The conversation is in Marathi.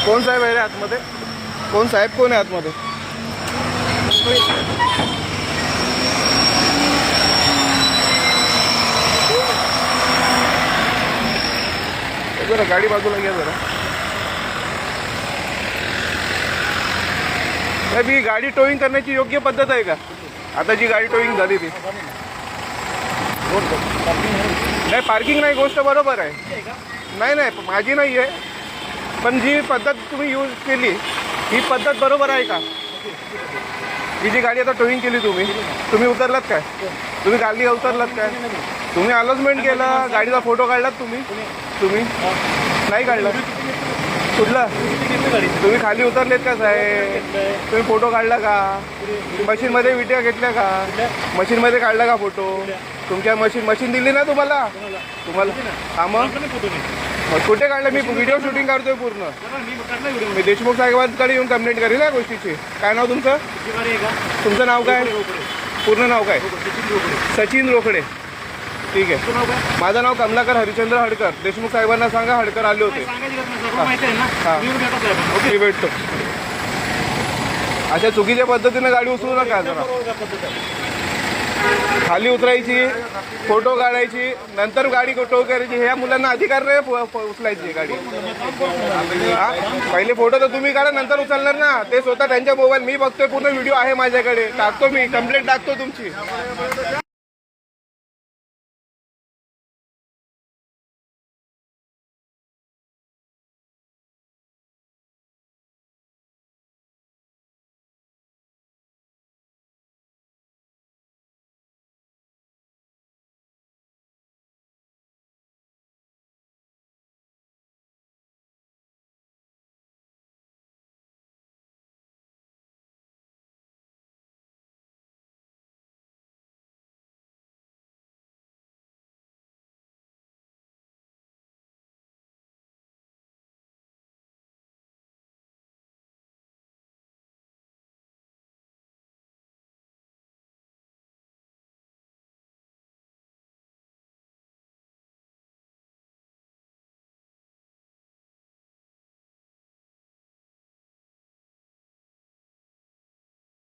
कोण साहेब आहे रे आतमध्ये? कोण साहेब कोण आहे आतमध्ये? जरा गाडी बाजूला घ्या जरा. ही गाडी टोईंग करण्याची योग्य पद्धत आहे का? आता जी गाडी टोईंग झाली ती नाही, पार्किंग नाही, गोष्ट बरोबर आहे. नाही नाही, माझी नाही आहे, पण जी पद्धत तुम्ही यूज केली ही पद्धत बरोबर आहे का? ही जी गाडी आता टोईंग केली तुम्ही उतरलात काय? तुम्ही गाडी उतरलात काय? तुम्ही अनाउन्समेंट केलं, गाडीचा फोटो काढलात तुम्ही नाही काढला? कुठला? तुम्ही खाली उतरलेत का साहेब? तुम्ही फोटो काढला का? मशीनमध्ये व्हिडिओ घेतल्या का? मशीनमध्ये काढला का फोटो? तुमच्या मशीन दिली ना तुम्हाला? हा मग कुठे काढलं? मी व्हिडिओ शूटिंग करतोय पूर्ण. मी देशमुख साहेबांकडे येऊन कंप्लेंट करेल या गोष्टीची. काय नाव तुमचं? तुमचं नाव काय? पूर्ण नाव काय? सचिन रोकडे. ठीक आहे. माझं नाव कमलाकर हरिचंद्र हडकर. देशमुख साहेबांना सांगा हडकर आले होते. हां मी भेटतो. अशा चुकीच्या पद्धतीने गाडी उचलू नका जरा. खाली उतरायची, फोटो काढायची, नंतर गाडी टो करायची. ह्या मुलांना अधिकार नाही उचलायची गाडी. हा पहिले फोटो तर तुम्ही काढा, नंतर उचलणार ना ते स्वतः त्यांच्या मोबाईल. मी बघतोय, पूर्ण व्हिडिओ आहे माझ्याकडे, टाकतो मी, कंप्लेंट टाकतो तुमची.